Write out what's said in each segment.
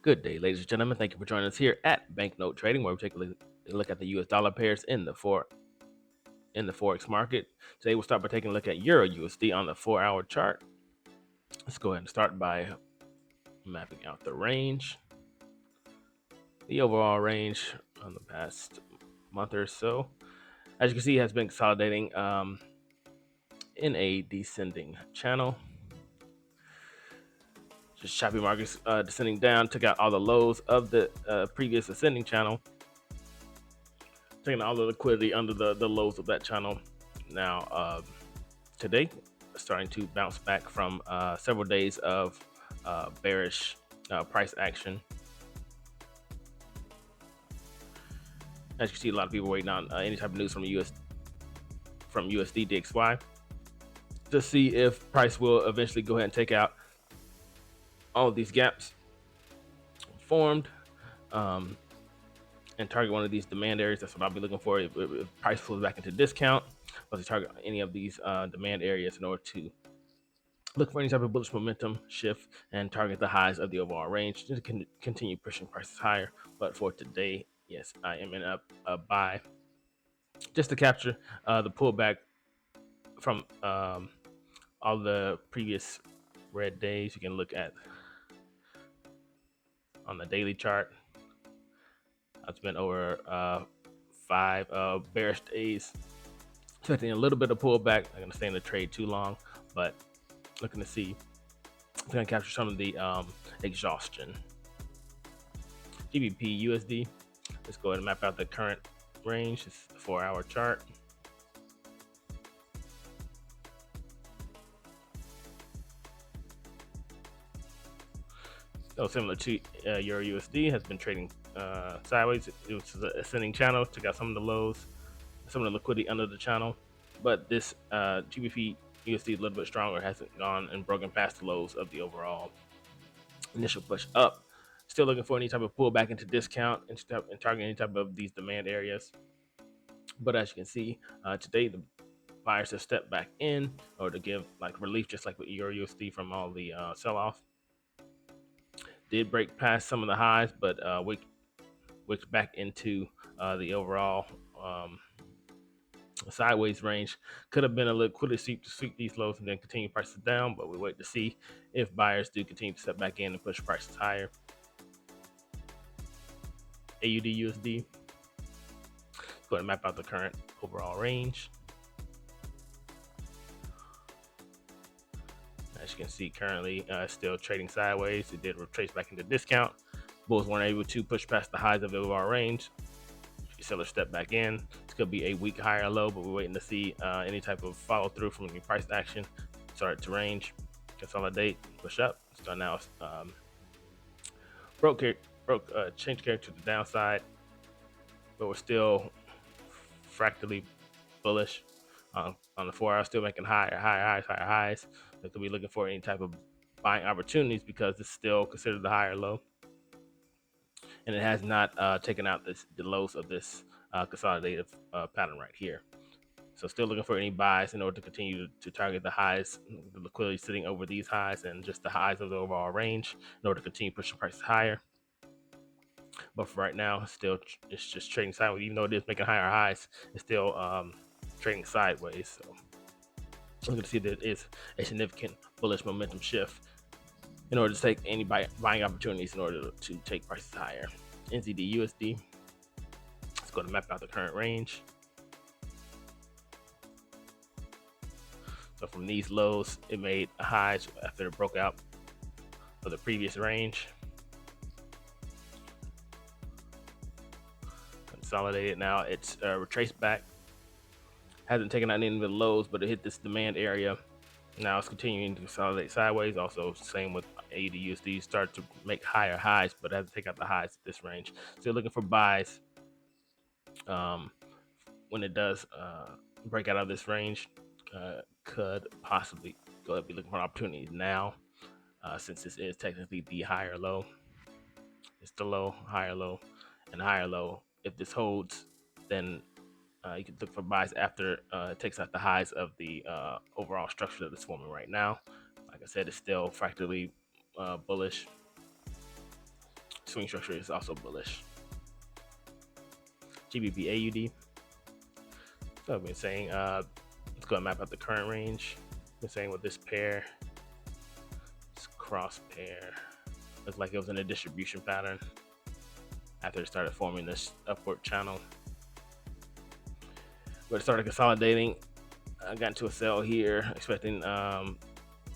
Good day, ladies and gentlemen. Thank you for joining us here at Banknote Trading, where we take a look at the US dollar pairs in the Forex market. Today we'll start by taking a look at Euro USD on the 4-hour chart. Let's go ahead and start by mapping out the range. The overall range on the past month or so, as you can see, has been consolidating in a descending channel. Just choppy markets descending down, took out all the lows of the previous ascending channel, taking all the liquidity under the lows of that channel. Now, today, starting to bounce back from several days of bearish price action. As you can see, a lot of people waiting on any type of news from USD DXY to see if price will eventually go ahead and take out all of these gaps formed and target one of these demand areas. That's what I'll be looking for if price flows back into discount. Let's target any of these demand areas in order to look for any type of bullish momentum shift and target the highs of the overall range to continue pushing prices higher. But for today, yes, I am in a buy just to capture the pullback from all the previous red days. You can look at on the daily chart. It's been over 5 bearish days, expecting a little bit of pullback. I'm going to stay in the trade too long, but looking to see if I'm going to capture some of the exhaustion. GBP USD. Let's go ahead and map out the current range. It's the 4-hour chart. So similar to Euro USD, has been trading sideways. It was an ascending channel, took out some of the lows, some of the liquidity under the channel. But this GBP USD is a little bit stronger, hasn't gone and broken past the lows of the overall initial push up. Still looking for any type of pullback into discount and targeting any type of these demand areas. But as you can see, today the buyers have stepped back in or to give like relief, just like with Euro USD from all the sell-off. Did break past some of the highs, but wicked back into the overall sideways range. Could have been a liquidity sweep to sweep these lows and then continue prices down, but we wait to see if buyers do continue to step back in and push prices higher. AUD USD. Go ahead and map out the current overall range. As you can see, currently still trading sideways. It did retrace back into discount. Bulls weren't able to push past the highs of the overall range. Sellers step back in. This could be a weak higher low, but we're waiting to see any type of follow through from any price action. Start to range, consolidate, push up. So now change character to the downside, but we're still fractally bullish on the 4-hour, still making higher highs. They could be looking for any type of buying opportunities because it's still considered the higher low, and it has not taken out the lows of this consolidative pattern right here. So still looking for any buys in order to continue to target the highs, the liquidity sitting over these highs and just the highs of the overall range in order to continue pushing prices higher. But for right now, still it's just trading sideways. Even though it is making higher highs, it's still trading sideways. So looking to see that there is a significant bullish momentum shift in order to take any buying opportunities in order to take prices higher. NZD USD. Let's go to map out the current range. So from these lows, it made highs after it broke out for the previous range. Consolidated now. It's retraced back. Hasn't taken out any of the lows, but it hit this demand area. Now it's continuing to consolidate sideways. Also, same with AUD USD. Start to make higher highs, but hasn't taken out the highs at this range. Still looking for buys when it does break out of this range. Could possibly go ahead and be looking for opportunities now, since this is technically the higher low. It's the low, higher low, and higher low. If this holds, then you can look for buys after it takes out the highs of the overall structure that it's forming right now. Like I said, it's still fractally bullish. swing structure is also bullish. GBP AUD. So I've been saying, let's go and map out the current range. I've been saying with this pair, this cross pair, looks like it was in a distribution pattern after it started forming this upward channel. But it started consolidating. I got into a sell here, expecting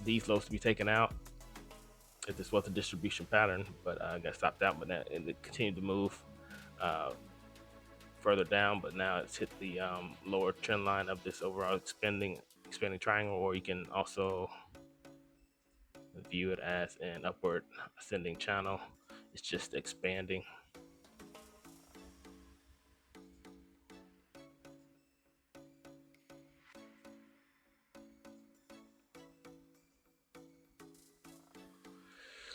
these lows to be taken out if this was a distribution pattern, but I got stopped out. But now it continued to move further down, but now it's hit the lower trend line of this overall expanding triangle, or you can also view it as an upward ascending channel. It's just expanding.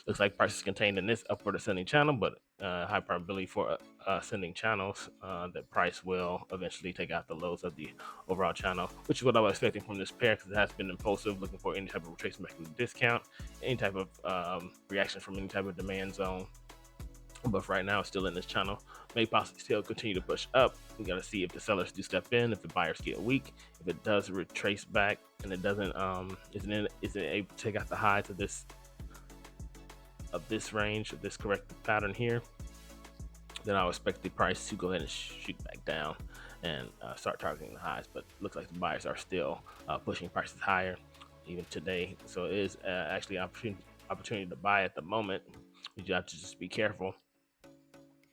Looks like prices contained in this upward ascending channel, but high probability for ascending channels that price will eventually take out the lows of the overall channel, which is what I was expecting from this pair, because it has been impulsive, looking for any type of retracement back in the discount, any type of reaction from any type of demand zone. But for right now, it's still in this channel. May possibly still continue to push up. We got to see if the sellers do step in, if the buyers get weak, if it does retrace back and it doesn't isn't able to take out the highs of this range, of this corrective pattern here, then I'll expect the price to go ahead and shoot back down and start targeting the highs. But it looks like the buyers are still pushing prices higher even today. So it is actually an opportunity to buy at the moment. You have to just be careful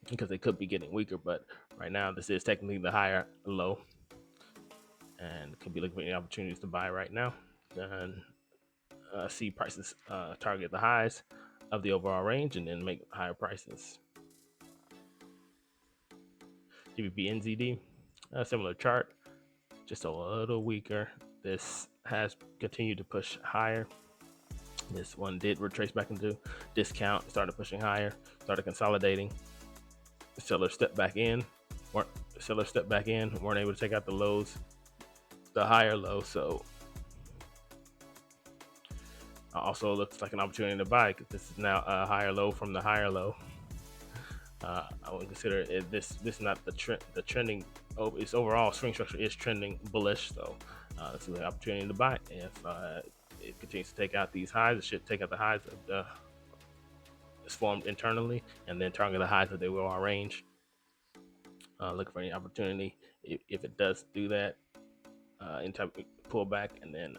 because they could be getting weaker. But right now, this is technically the higher low, and could be looking for any opportunities to buy right now and see prices target the highs of the overall range and then make higher prices. GBP NZD, a similar chart, just a little weaker. This has continued to push higher. This one did retrace back into discount, started pushing higher, started consolidating. Sellers stepped back in, weren't able to take out the lows, the higher low. So also looks like an opportunity to buy, because this is now a higher low from the higher low. I would consider this is not the trending. Its overall swing structure is trending bullish, so this is an opportunity to buy. If it continues to take out these highs, it should take out the highs of the it's formed internally, and then target the highs of the overall range. Looking for any opportunity. If it does do that, any type of pullback, and then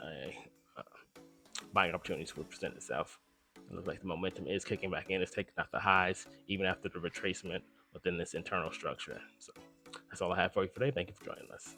buying opportunities will present itself. It looks like the momentum is kicking back in. It's taking out the highs even after the retracement within this internal structure. So that's all I have for you today. Thank you for joining us.